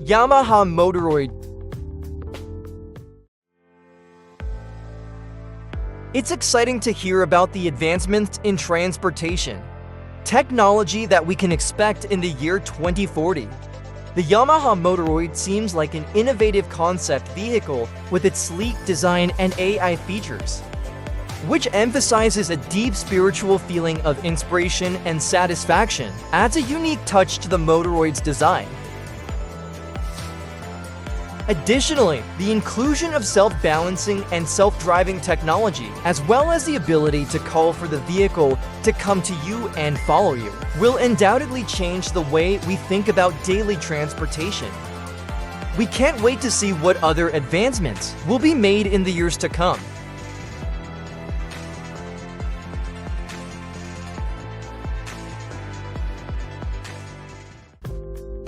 Yamaha Motoroid. It's exciting to hear about the advancements in transportation technology that we can expect in the year 2040. The Yamaha Motoroid seems like an innovative concept vehicle with its sleek design and AI features, which emphasizes a deep spiritual feeling of inspiration and satisfaction, adds a unique touch to the Motoroid's design. Additionally, the inclusion of self-balancing and self-driving technology, as well as the ability to call for the vehicle to come to you and follow you, will undoubtedly change the way we think about daily transportation. We can't wait to see what other advancements will be made in the years to come.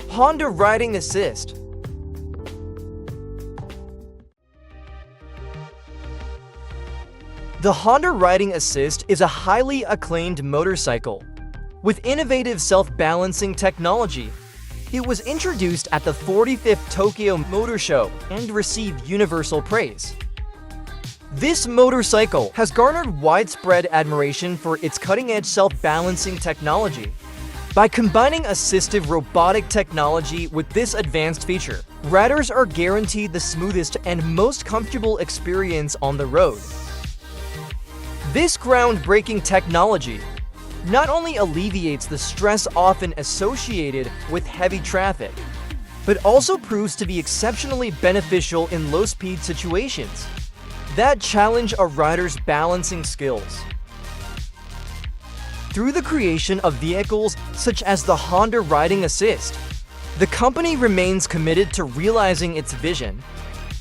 Honda Riding Assist. The Honda Riding Assist is a highly acclaimed motorcycle with innovative self-balancing technology. It was introduced at the 45th Tokyo Motor Show and received universal praise. This motorcycle has garnered widespread admiration for its cutting-edge self-balancing technology. By combining assistive robotic technology with this advanced feature, riders are guaranteed the smoothest and most comfortable experience on the road. This groundbreaking technology not only alleviates the stress often associated with heavy traffic, but also proves to be exceptionally beneficial in low-speed situations that challenge a rider's balancing skills. Through the creation of vehicles such as the Honda Riding Assist, the company remains committed to realizing its vision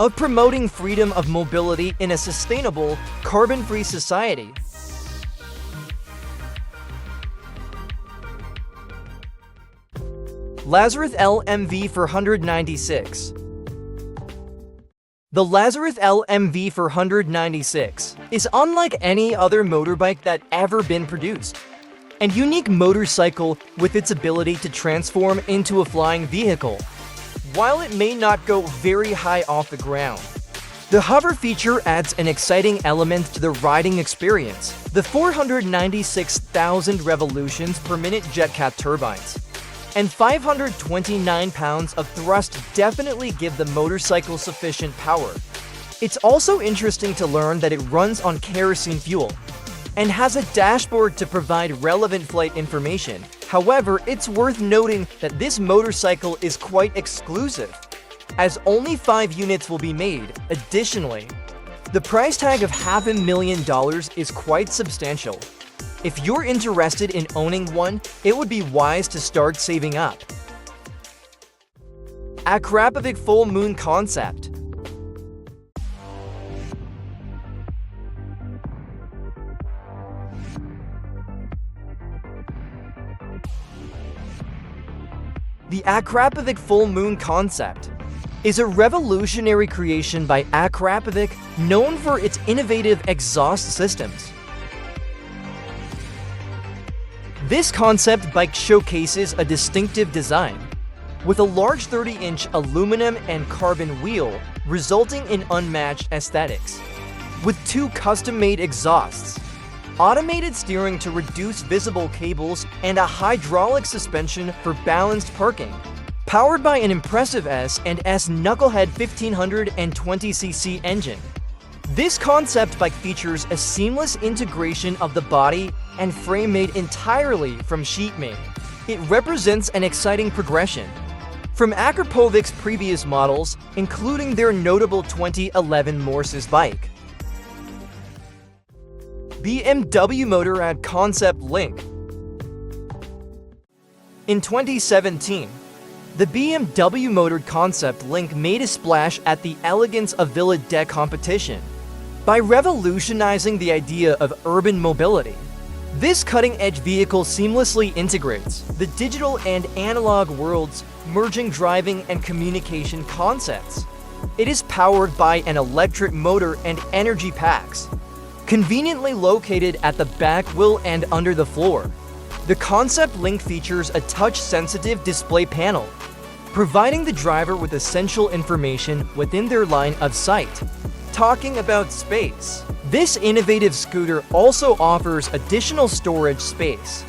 of promoting freedom of mobility in a sustainable, carbon-free society. Lazareth LMV 496. The Lazareth LMV 496 is unlike any other motorbike that ever been produced, and unique motorcycle with its ability to transform into a flying vehicle. While it may not go very high off the ground, the hover feature adds an exciting element to the riding experience. The 496,000 revolutions per minute JetCat turbines and 529 pounds of thrust definitely give the motorcycle sufficient power. It's also interesting to learn that it runs on kerosene fuel and has a dashboard to provide relevant flight information. However, it's worth noting that this motorcycle is quite exclusive, as only 5 units will be made. Additionally, the price tag of $500,000 is quite substantial. If you're interested in owning one, it would be wise to start saving up. Akrapovič Full Moon Concept. The Akrapovič Full Moon Concept is a revolutionary creation by Akrapovič, known for its innovative exhaust systems. This concept bike showcases a distinctive design, with a large 30-inch aluminum and carbon wheel, resulting in unmatched aesthetics. With 2 custom-made exhausts, automated steering to reduce visible cables, and a hydraulic suspension for balanced parking. Powered by an impressive S and S Knucklehead 1520cc engine, this concept bike features a seamless integration of the body and frame made entirely from sheet mail. It represents an exciting progression from Akrapovič's previous models, including their notable 2011 Morses bike. BMW Motorrad Concept Link. In 2017, the BMW Motorrad Concept Link made a splash at the Elegance of Villa de competition by revolutionizing the idea of urban mobility. This cutting-edge vehicle seamlessly integrates the digital and analog worlds, merging driving and communication concepts. It is powered by an electric motor and energy packs, conveniently located at the back wheel and under the floor. The Concept Link features a touch-sensitive display panel, providing the driver with essential information within their line of sight. Talking about space, this innovative scooter also offers additional storage space.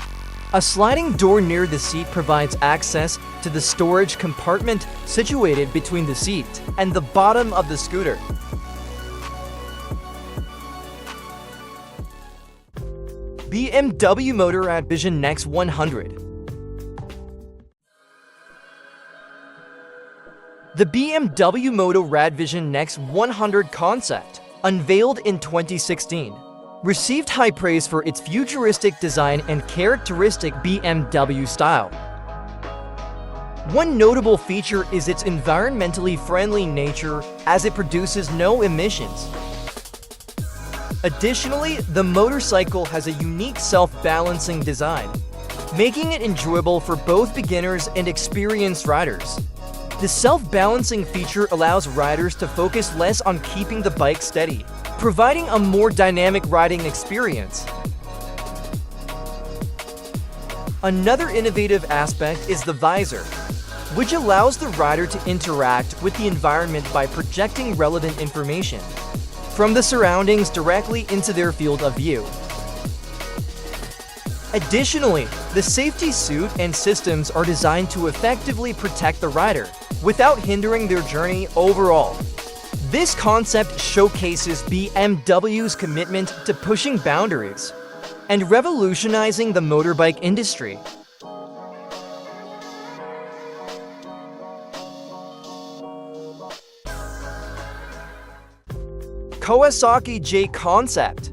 A sliding door near the seat provides access to the storage compartment situated between the seat and the bottom of the scooter. BMW Motorrad Vision Next 100. The BMW Motorrad Vision Next 100 concept, unveiled in 2016, received high praise for its futuristic design and characteristic BMW style. One notable feature is its environmentally friendly nature, as it produces no emissions. Additionally, the motorcycle has a unique self-balancing design, making it enjoyable for both beginners and experienced riders. The self-balancing feature allows riders to focus less on keeping the bike steady, providing a more dynamic riding experience. Another innovative aspect is the visor, which allows the rider to interact with the environment by projecting relevant information from the surroundings directly into their field of view. Additionally, the safety suit and systems are designed to effectively protect the rider without hindering their journey overall. This concept showcases BMW's commitment to pushing boundaries and revolutionizing the motorbike industry. Kawasaki J Concept.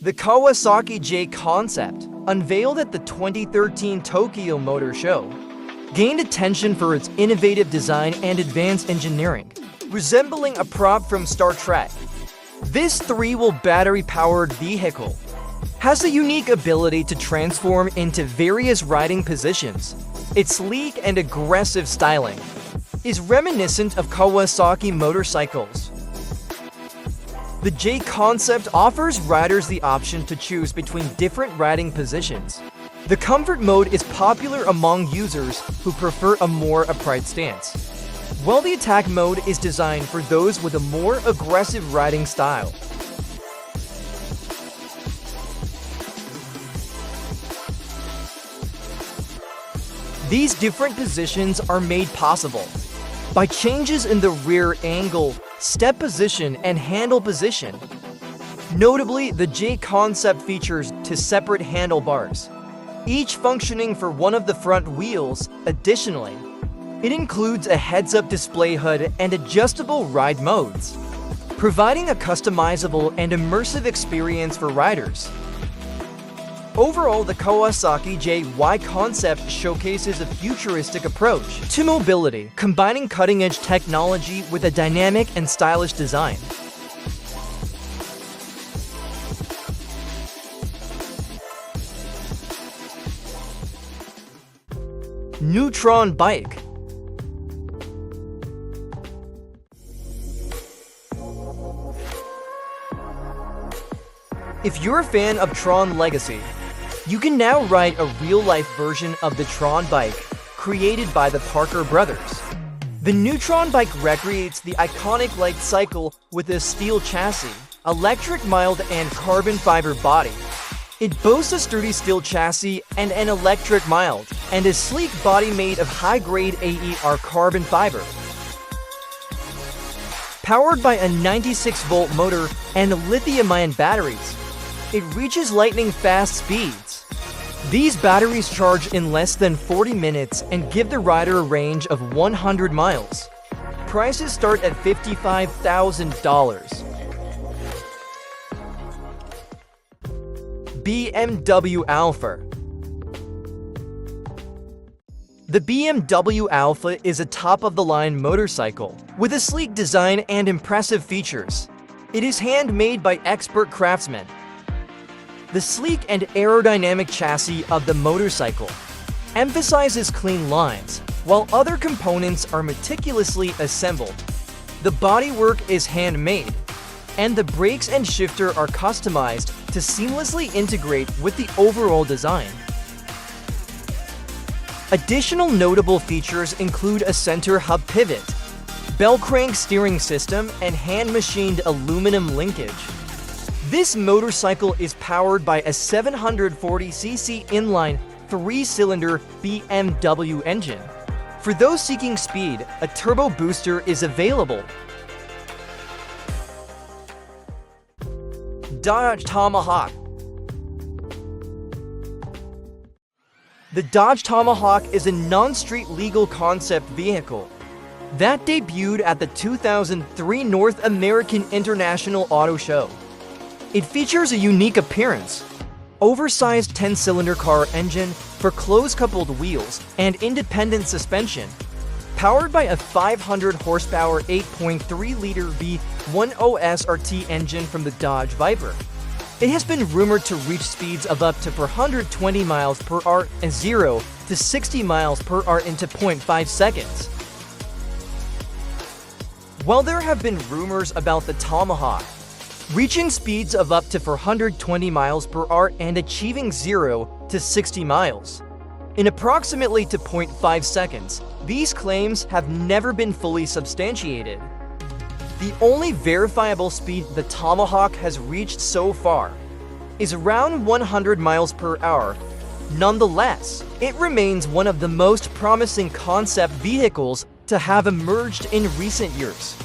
The Kawasaki J Concept, unveiled at the 2013 Tokyo Motor Show, gained attention for its innovative design and advanced engineering, resembling a prop from Star Trek. This three-wheel battery-powered vehicle has a unique ability to transform into various riding positions. Its sleek and aggressive styling is reminiscent of Kawasaki motorcycles. The J Concept offers riders the option to choose between different riding positions. The comfort mode is popular among users who prefer a more upright stance, while the attack mode is designed for those with a more aggressive riding style. These different positions are made possible by changes in the rear angle, step position, and handle position. Notably, the J Concept features two separate handlebars, each functioning for one of the front wheels. Additionally, it includes a heads-up display HUD and adjustable ride modes, providing a customizable and immersive experience for riders. Overall, the Kawasaki J Concept showcases a futuristic approach to mobility, combining cutting-edge technology with a dynamic and stylish design. NeuTRON Bike. If you're a fan of Tron Legacy, you can now ride a real-life version of the Tron Bike, created by the Parker brothers. The NeuTRON Bike recreates the iconic light cycle with a steel chassis, electric mild and carbon fiber body. It boasts a sturdy steel chassis and an electric mild, and a sleek body made of high-grade AER carbon fiber. Powered by a 96-volt motor and lithium-ion batteries, it reaches lightning-fast speeds. These batteries charge in less than 40 minutes and give the rider a range of 100 miles. Prices start at $55,000. BMW Alpha. The BMW Alpha is a top-of-the-line motorcycle with a sleek design and impressive features. It is handmade by expert craftsmen. The sleek and aerodynamic chassis of the motorcycle emphasizes clean lines, while other components are meticulously assembled. The bodywork is handmade, and the brakes and shifter are customized to seamlessly integrate with the overall design. Additional notable features include a center hub pivot, bell crank steering system, and hand-machined aluminum linkage. This motorcycle is powered by a 740cc inline 3-cylinder BMW engine. For those seeking speed, a turbo booster is available. Dodge Tomahawk. The Dodge Tomahawk is a non-street legal concept vehicle that debuted at the 2003 North American International Auto Show. It features a unique appearance, oversized 10-cylinder car engine for close-coupled wheels and independent suspension, powered by a 500-horsepower 8.3-liter V10 SRT engine from the Dodge Viper. It has been rumored to reach speeds of up to 420 miles per hour and 0 to 60 miles per hour into 0.5 seconds. While there have been rumors about the Tomahawk reaching speeds of up to 420 miles per hour and achieving 0 to 60 miles in approximately to 0.5 seconds, these claims have never been fully substantiated. The only verifiable speed the Tomahawk has reached so far is around 100 miles per hour. Nonetheless, it remains one of the most promising concept vehicles to have emerged in recent years.